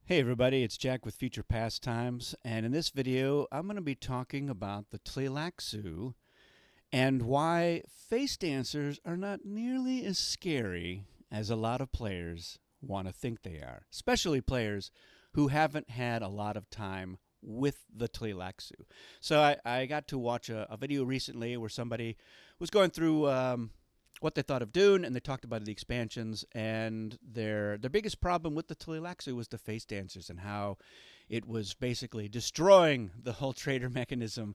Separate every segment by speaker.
Speaker 1: Hey everybody, it's Jack with Future Pastimes, and in this video I'm going to be talking about the Tleilaxu and why face dancers are not nearly as scary as a lot of players want to think they are, especially players who haven't had a lot of time with the Tleilaxu. So I got to watch a video recently where somebody was going through what they thought of Dune, and they talked about the expansions. And their biggest problem with the Tleilaxu was the face dancers and how it was basically destroying the whole traitor mechanism,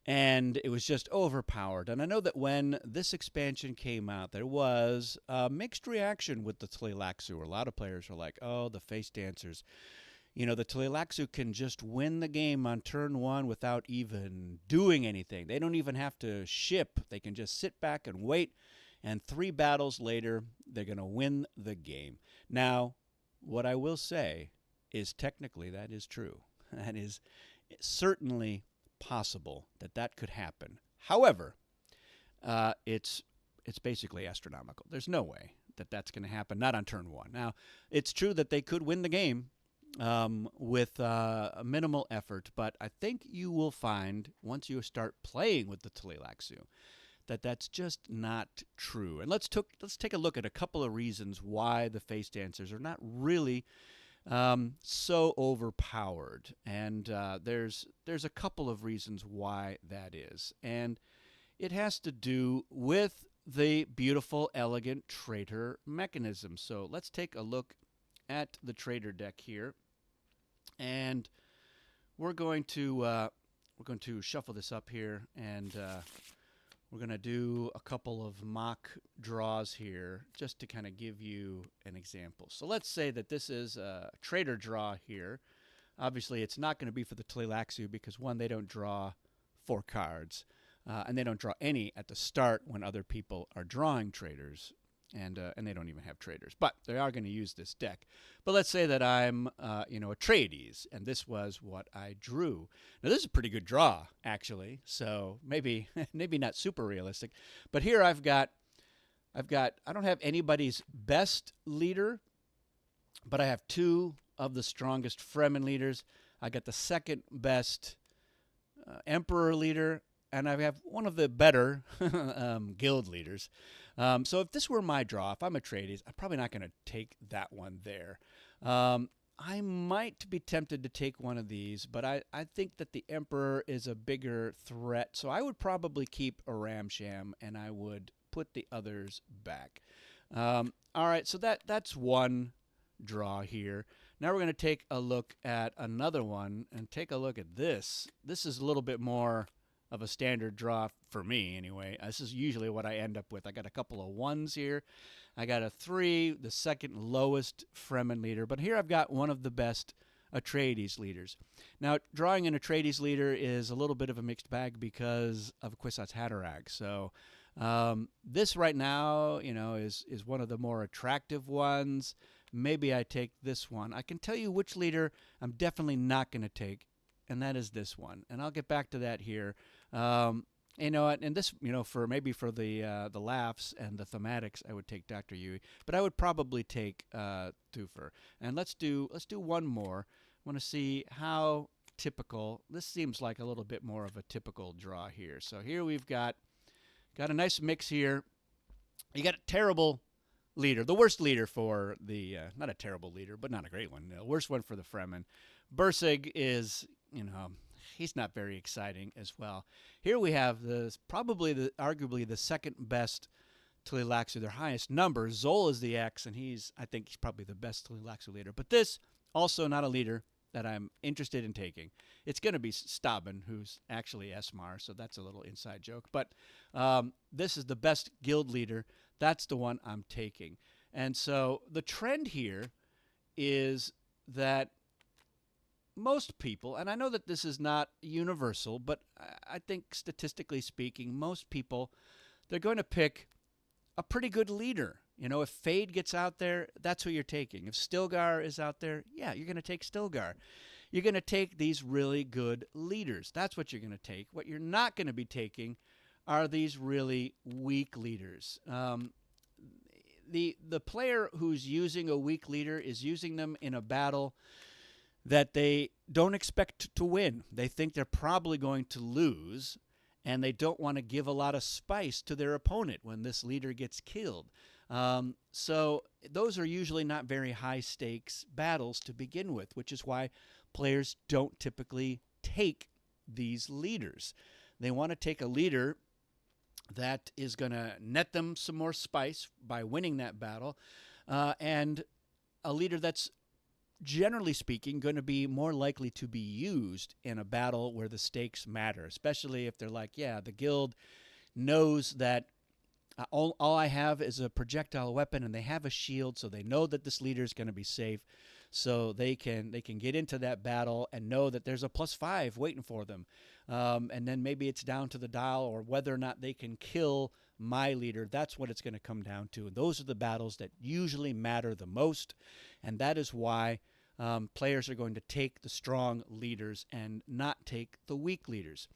Speaker 1: and it was just overpowered. And I know that when this expansion came out, there was a mixed reaction with the Tleilaxu. A lot of players were like, "Oh, the face dancers." The Tleilaxu can just win the game on turn one without even doing anything. They don't even have to ship. They can just sit back and wait, and 3 battles later, they're going to win the game. Now, what I will say is technically that is true. That is certainly possible that that could happen. However, it's basically astronomical. There's no way that that's going to happen, not on turn one. Now, it's true that they could win the game with a minimal effort, but I think you will find once you start playing with the Tleilaxu that that's just not true. And let's take a look at a couple of reasons why the face dancers are not really so overpowered. And there's a couple of reasons why that is, and it has to do with the beautiful, elegant traitor mechanism. So let's take a look at the traitor deck here, and we're going to shuffle this up here, and we're going to do a couple of mock draws here just to kind of give you an example. So let's say that this is a traitor draw here. Obviously, it's not going to be for the Tleilaxu because, one, they don't draw 4 cards, and they don't draw any at the start when other people are drawing traitors, and they don't even have traitors. But they are going to use this deck. But let's say that I'm a Trades, and this was what I drew. Now this is a pretty good draw, actually. So maybe maybe not super realistic, but here I don't have anybody's best leader, but I have 2 of the strongest Fremen leaders. I got the second best Emperor leader, and I have one of the better guild leaders. So if this were my draw, if I'm a Trades, I'm probably not going to take that one there. I might be tempted to take one of these, but I think that the Emperor is a bigger threat. So I would probably keep a Ramsham, and I would put the others back. All right, so that's one draw here. Now we're going to take a look at another one, and take a look at this. This is a little bit more of a standard draw for me anyway. This is usually what I end up with. I got a couple of 1s here. I got a 3, the second lowest Fremen leader. But here I've got one of the best Atreides leaders. Now, drawing an Atreides leader is a little bit of a mixed bag because of Kwisatz Haderach. So this right now, is one of the more attractive ones. Maybe I take this one. I can tell you which leader I'm definitely not going to take, and that is this one. And I'll get back to that here. And this, for the laughs and the thematics, I would take Dr. Yui, but I would probably take Toofer. And let's do one more. I want to see how typical. This seems like a little bit more of a typical draw here. So here we've got a nice mix here. You got a terrible leader, the worst leader for the not a terrible leader, but not a great one. The worst one for the Fremen. Bursig is, he's not very exciting as well. Here we have arguably the second best Tleilaxu, their highest number. Zol is the X, and I think he's probably the best Tleilaxu leader. But this, also not a leader that I'm interested in taking. It's going to be Staben, who's actually Esmar, so that's a little inside joke. But this is the best guild leader. That's the one I'm taking. And so the trend here is that most people, and I know that this is not universal, but I think statistically speaking, most people, they're going to pick a pretty good leader. If Fade gets out there, that's who you're taking. If Stilgar is out there, yeah, you're going to take Stilgar. You're going to take these really good leaders. That's what you're going to take. What you're not going to be taking are these really weak leaders. The player who's using a weak leader is using them in a battle that they don't expect to win. They think they're probably going to lose, and they don't want to give a lot of spice to their opponent when this leader gets killed. So those are usually not very high stakes battles to begin with, which is why players don't typically take these leaders. They want to take a leader that is going to net them some more spice by winning that battle, and a leader that's, generally speaking, going to be more likely to be used in a battle where the stakes matter, especially if they're like, yeah, the guild knows that all I have is a projectile weapon, and they have a shield, so they know that this leader is going to be safe, so they can get into that battle and know that there's a +5 waiting for them. And then maybe it's down to the dial or whether or not they can kill my leader. That's what it's going to come down to. And those are the battles that usually matter the most. And that is why players are going to take the strong leaders and not take the weak leaders.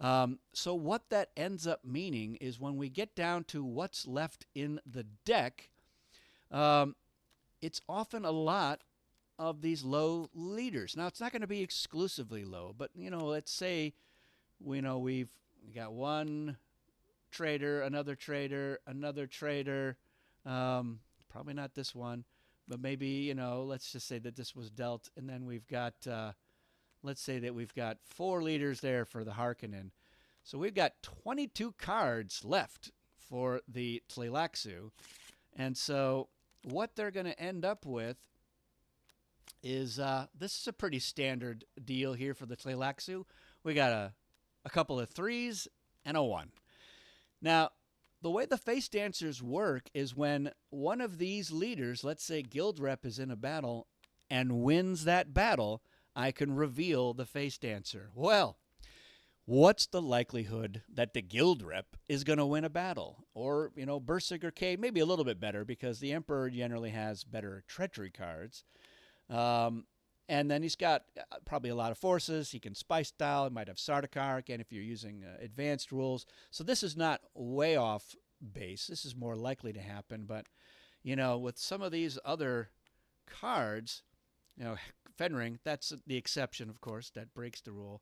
Speaker 1: So what that ends up meaning is when we get down to what's left in the deck, it's often a lot of these low leaders. Now, it's not going to be exclusively low, but, let's say, we've got one traitor, another traitor, another traitor, probably not this one, but maybe, let's just say that this was dealt, and then we've got, let's say that we've got 4 leaders there for the Harkonnen. So we've got 22 cards left for the Tleilaxu, and so what they're going to end up with is this is a pretty standard deal here for the Tleilaxu. We got a couple of 3s and a 1. Now, the way the face dancers work is when one of these leaders, let's say guild rep, is in a battle and wins that battle, I can reveal the face dancer. Well, what's the likelihood that the guild rep is going to win a battle? Or, Berserker K, maybe a little bit better because the Emperor generally has better treachery cards. And then he's got probably a lot of forces. He can spice style. He might have Sardaukar, again, if you're using advanced rules. So this is not way off base. This is more likely to happen. But, with some of these other cards, Fenring, that's the exception, of course. That breaks the rule.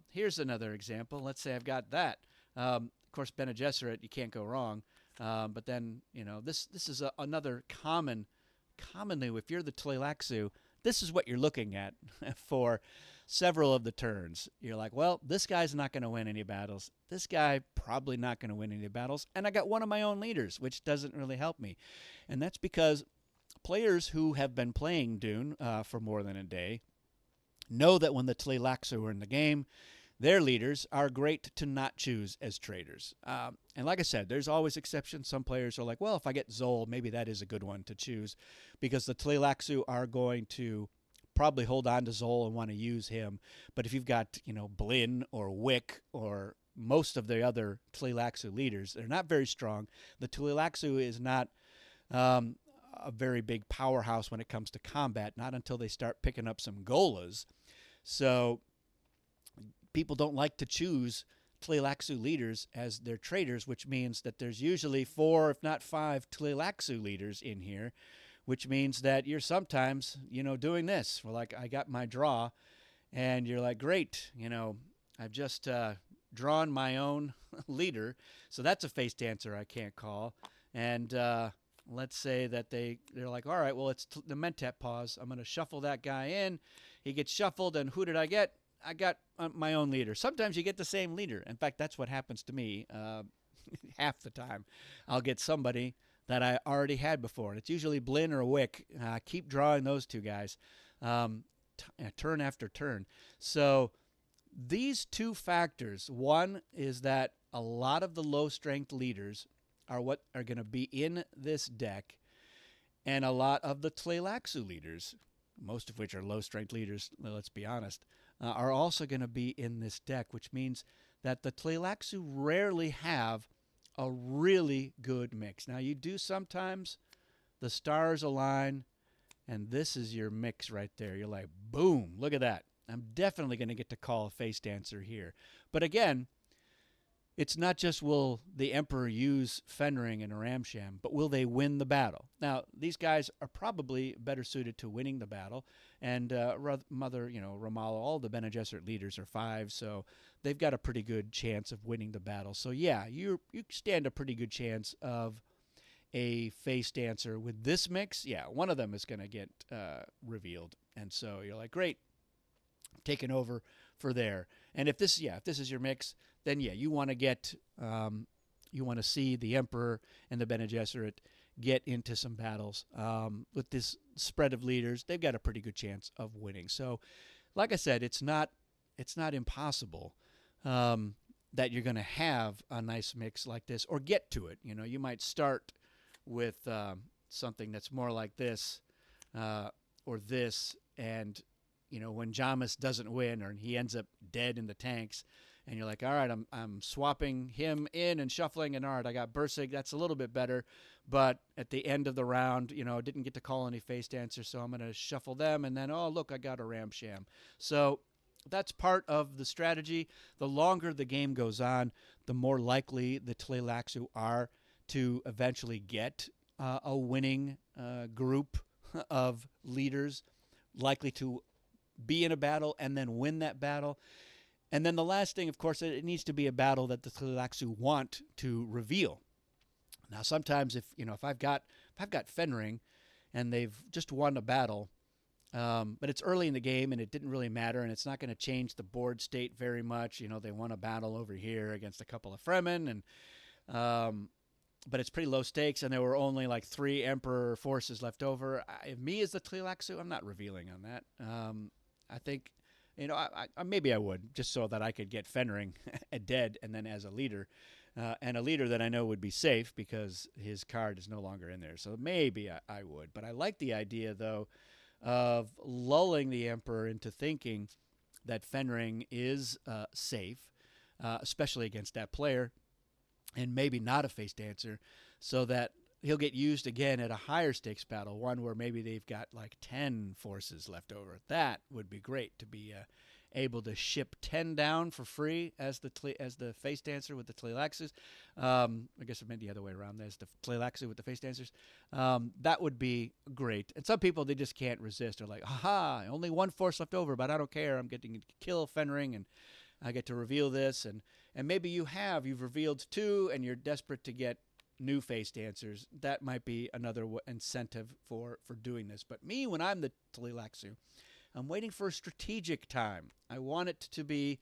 Speaker 1: Here's another example. Let's say I've got that. Of course, Bene Gesserit, you can't go wrong. But then, this is another commonly, if you're the Tleilaxu, this is what you're looking at for several of the turns. You're like, well, this guy's not going to win any battles. This guy probably not going to win any battles. And I got one of my own leaders, which doesn't really help me. And that's because players who have been playing Dune for more than a day know that when the Tleilaxu are in the game, their leaders are great to not choose as traitors. And like I said, there's always exceptions. Some players are like, well, if I get Zol, maybe that is a good one to choose because the Tleilaxu are going to probably hold on to Zol and want to use him. But if you've got, Blinn or Wick or most of the other Tleilaxu leaders, they're not very strong. The Tleilaxu is not a very big powerhouse when it comes to combat, not until they start picking up some Golas. So people don't like to choose Tleilaxu leaders as their traitors, which means that there's usually 4, if not 5, Tleilaxu leaders in here, which means that you're sometimes, doing this. Well, like, I got my draw, and you're like, great, I've just drawn my own leader, so that's a face dancer I can't call. And let's say that they're like, all right, well, it's the Mentat pause. I'm going to shuffle that guy in. He gets shuffled, and who did I get? I got my own leader. Sometimes you get the same leader. In fact, that's what happens to me half the time. I'll get somebody that I already had before. And it's usually Blinn or Wick. Keep drawing those two guys turn after turn. So these two factors, one is that a lot of the low-strength leaders are what are going to be in this deck, and a lot of the Tleilaxu leaders, most of which are low-strength leaders, let's be honest, are also going to be in this deck, which means that the Tleilaxu rarely have a really good mix. Now, you do sometimes, the stars align, and this is your mix right there. You're like, boom, look at that. I'm definitely going to get to call a face dancer here. But again, it's not just will the Emperor use Fenring and Ramsham, but will they win the battle? Now, these guys are probably better suited to winning the battle, and Mother, Ramallah, all the Bene Gesserit leaders are 5, so they've got a pretty good chance of winning the battle. So yeah, you stand a pretty good chance of a face dancer with this mix. Yeah, one of them is going to get revealed, and so you're like, great, taking over for there. And if this is your mix, then yeah, you want to get you want to see the Emperor and the Bene Gesserit get into some battles with this spread of leaders. They've got a pretty good chance of winning. So, like I said, it's not impossible that you're going to have a nice mix like this or get to it. You might start with something that's more like this or this, and when Jamis doesn't win or he ends up dead in the tanks, and you're like, all right, I'm swapping him in and shuffling, and all right, I got Bursig. That's a little bit better, but at the end of the round, didn't get to call any face dancers, so I'm going to shuffle them, and then, oh, look, I got a Ramsham. So that's part of the strategy. The longer the game goes on, the more likely the Tleilaxu are to eventually get a winning group of leaders, likely to be in a battle and then win that battle. And then the last thing, of course, it needs to be a battle that the Tleilaxu want to reveal. Now, sometimes if I've got Fenring and they've just won a battle, but it's early in the game and it didn't really matter, and it's not going to change the board state very much. They won a battle over here against a couple of Fremen, and but it's pretty low stakes, and there were only like 3 Emperor forces left over. Me as the Tleilaxu, I'm not revealing on that. I think, I maybe I would, just so that I could get Fenring dead, and then as a leader, and a leader that I know would be safe because his card is no longer in there. So maybe I would. But I like the idea, though, of lulling the Emperor into thinking that Fenring is safe, especially against that player, and maybe not a face dancer, so that he'll get used again at a higher stakes battle, one where maybe they've got like 10 forces left over. That would be great, to be able to ship 10 down for free as the face dancer with the Tleilaxus. I guess I meant the other way around. There's the Tleilaxu with the face dancers. That would be great. And some people, they just can't resist. They're like, aha, only 1 force left over, but I don't care. I'm getting to kill Fenring, and I get to reveal this. And maybe you've revealed 2, and you're desperate to get new face dancers. That might be another incentive for doing this. But me, when I'm the Tleilaxu, I'm waiting for a strategic time. I want it to be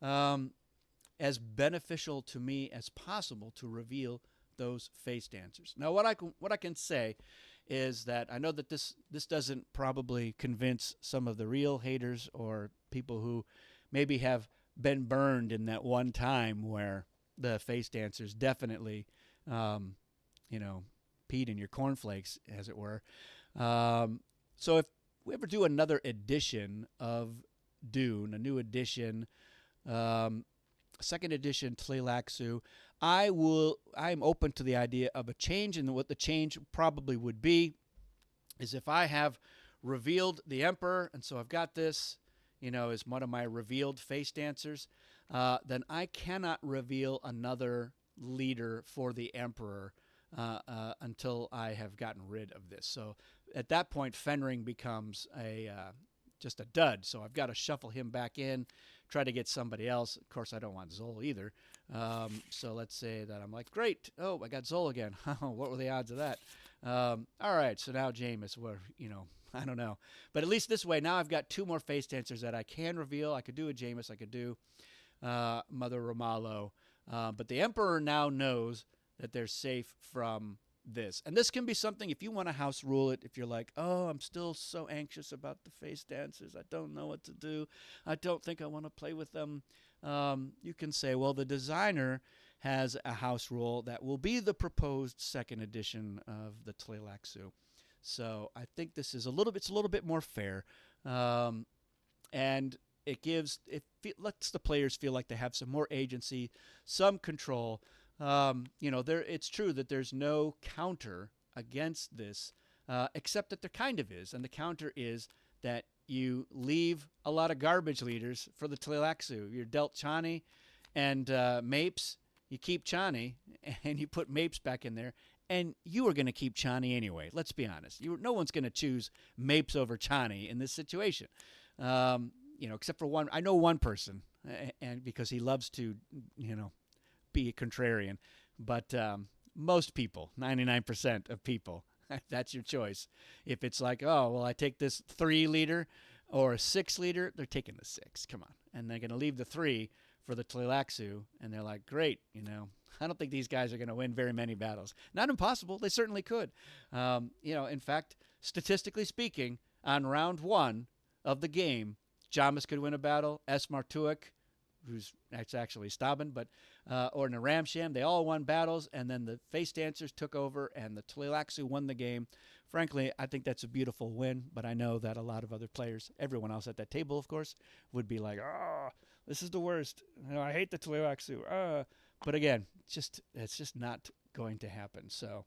Speaker 1: as beneficial to me as possible to reveal those face dancers. Now, what I can say is that I know that this doesn't probably convince some of the real haters or people who maybe have been burned in that one time where the face dancers definitely peed in your cornflakes, as it were. So if we ever do another edition of Dune, a new edition, 2nd edition Tleilaxu, I'm open to the idea of a change, and what the change probably would be is if I have revealed the Emperor, and so I've got this, as one of my revealed face dancers, then I cannot reveal another leader for the Emperor until I have gotten rid of this. So at that point, Fenring becomes just a dud. So I've got to shuffle him back in, try to get somebody else. Of course, I don't want Zol either. So let's say that I'm like, great. Oh, I got Zol again. What were the odds of that? All right. So now Jameis, I don't know. But at least this way, now I've got 2 more face dancers that I can reveal. I could do a Jameis. I could do Mother Ramallah. But the Emperor now knows that they're safe from this. And this can be something, if you want to house rule it, if you're like, oh, I'm still so anxious about the face dancers, I don't know what to do, I don't think I want to play with them, you can say, well, the designer has a house rule that will be the proposed 2nd edition of the Tleilaxu. So I think this is a little bit more fair. And it lets the players feel like they have some more agency, some control. It's true that there's no counter against this, except that there kind of is, and the counter is that you leave a lot of garbage leaders for the Tleilaxu. You're dealt Chani and Mapes, you keep Chani and you put Mapes back in there, and you are going to keep Chani anyway. Let's be honest. No one's going to choose Mapes over Chani in this situation. Except for one. I know one person, and because he loves to, be a contrarian, but most people, 99% of people, that's your choice. If it's like, oh, well, I take this 3-liter or a 6-liter, they're taking the 6. Come on. And they're going to leave the 3 for the Tleilaxu, and they're like, great, I don't think these guys are going to win very many battles. Not impossible. They certainly could. In fact, statistically speaking, on round 1 of the game, Jamis could win a battle. S. Martuik, that's actually Staben, or Naramsham, they all won battles, and then the Face Dancers took over, and the Tleilaxu won the game. Frankly, I think that's a beautiful win, but I know that a lot of other players, everyone else at that table, of course, would be like, this is the worst. I hate the Tleilaxu. But again, it's just not going to happen. So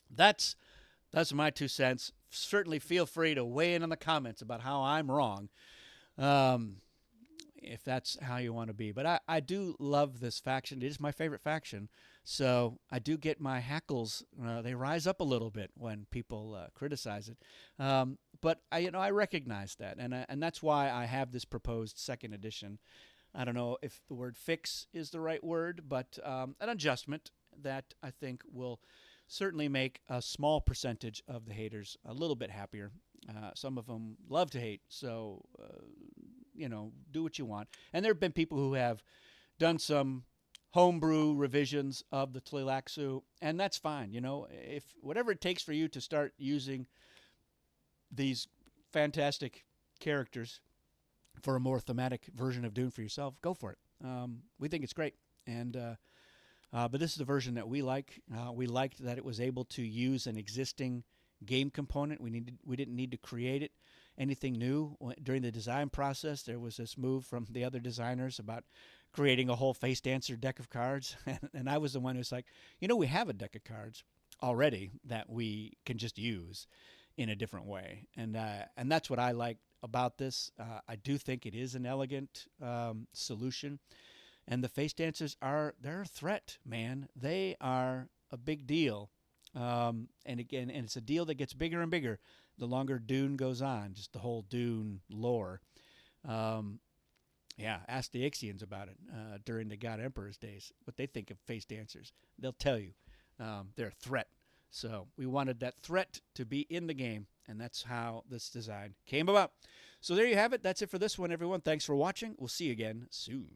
Speaker 1: that's my 2 cents. Certainly feel free to weigh in the comments about how I'm wrong, if that's how you want to be. But I do love this faction. It is my favorite faction. So I do get my hackles. They rise up a little bit when people criticize it. But I recognize that, and that's why I have this proposed 2nd edition. I don't know if the word fix is the right word, but an adjustment that I think will certainly make a small percentage of the haters a little bit happier. Some of them love to hate, so do what you want. And there have been people who have done some homebrew revisions of the Tleilaxu, and that's fine. If whatever it takes for you to start using these fantastic characters for a more thematic version of Dune for yourself, go for it. We think it's great, and but this is the version that we like. We liked that it was able to use an existing game component. We didn't need to create anything new during the design process. There was this move from the other designers about creating a whole Face Dancer deck of cards, and I was the one who's like, we have a deck of cards already that we can just use in a different way, and that's what I like about this. I do think it is an elegant solution, and the Face Dancers they're a threat, man. They are a big deal, and it's a deal that gets bigger and bigger the longer Dune goes on. Just the whole Dune lore. Ask the Ixians about it during the God Emperor's days, what they think of Face Dancers. They'll tell you they're a threat. So we wanted that threat to be in the game, and that's how this design came about. So there you have it. That's it for this one, everyone. Thanks for watching. We'll see you again soon.